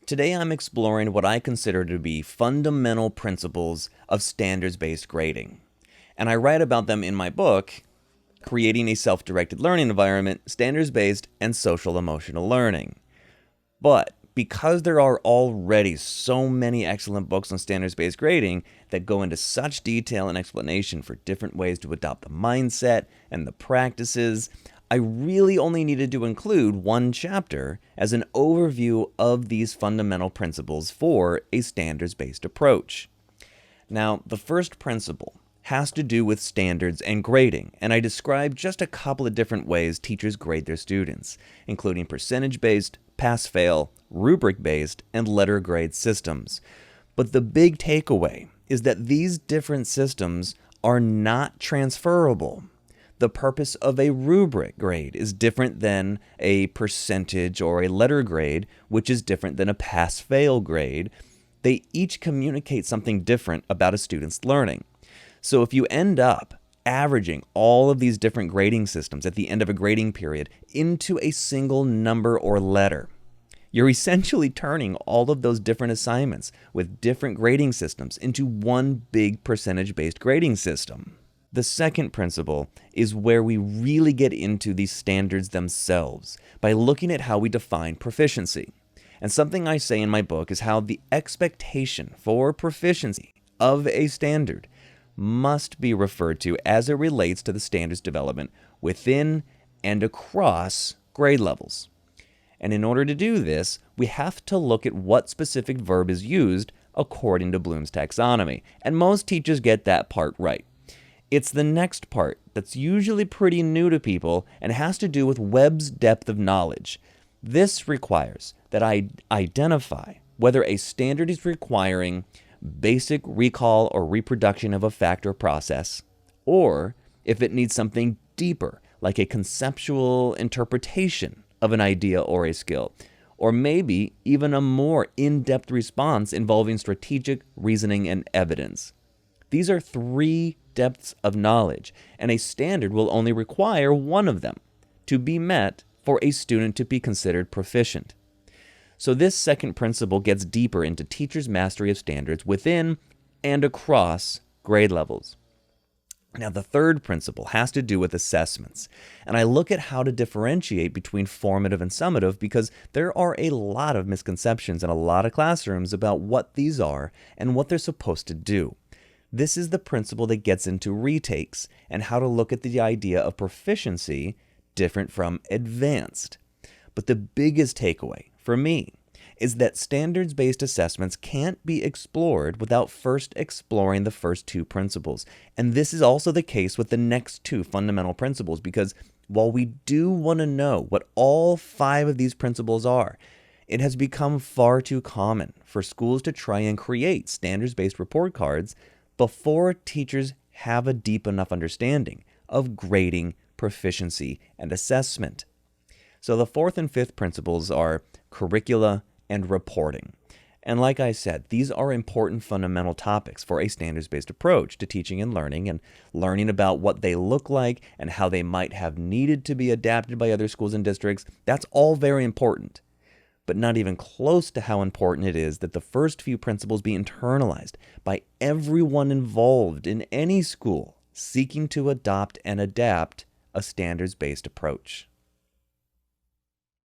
Today I'm exploring what I consider to be fundamental principles of standards-based grading. And I write about them in my book, Creating a Self-Directed Learning Environment, Standards-Based and Social Emotional Learning. But because there are already so many excellent books on standards-based grading that go into such detail and explanation for different ways to adopt the mindset and the practices, I really only needed to include one chapter as an overview of these fundamental principles for a standards-based approach. Now, the first principle has to do with standards and grading, and I describe just a couple of different ways teachers grade their students, including percentage-based, pass-fail, rubric-based, and letter grade systems. But the big takeaway is that these different systems are not transferable. The purpose of a rubric grade is different than a percentage or a letter grade, which is different than a pass-fail grade. They each communicate something different about a student's learning. So if you end up averaging all of these different grading systems at the end of a grading period into a single number or letter, you're essentially turning all of those different assignments with different grading systems into one big percentage-based grading system. The second principle is where we really get into these standards themselves by looking at how we define proficiency. And something I say in my book is how the expectation for proficiency of a standard must be referred to as it relates to the standards development within and across grade levels. And in order to do this, we have to look at what specific verb is used according to Bloom's taxonomy. And most teachers get that part right. It's the next part that's usually pretty new to people and has to do with Webb's depth of knowledge. This requires that I identify whether a standard is requiring basic recall or reproduction of a fact or process, or if it needs something deeper, like a conceptual interpretation of an idea or a skill, or maybe even a more in-depth response involving strategic reasoning and evidence. These are three depths of knowledge, and a standard will only require one of them to be met for a student to be considered proficient. So this second principle gets deeper into teachers' mastery of standards within and across grade levels. Now, the third principle has to do with assessments, and I look at how to differentiate between formative and summative because there are a lot of misconceptions in a lot of classrooms about what these are and what they're supposed to do. This is the principle that gets into retakes and how to look at the idea of proficiency different from advanced. But the biggest takeaway for me is that standards-based assessments can't be explored without first exploring the first two principles. And this is also the case with the next two fundamental principles, because while we do want to know what all five of these principles are, it has become far too common for schools to try and create standards-based report cards before teachers have a deep enough understanding of grading, proficiency, and assessment. So the fourth and fifth principles are curricula and reporting. And like I said, these are important fundamental topics for a standards-based approach to teaching and learning about what they look like and how they might have needed to be adapted by other schools and districts. That's all very important, but not even close to how important it is that the first few principles be internalized by everyone involved in any school seeking to adopt and adapt a standards-based approach.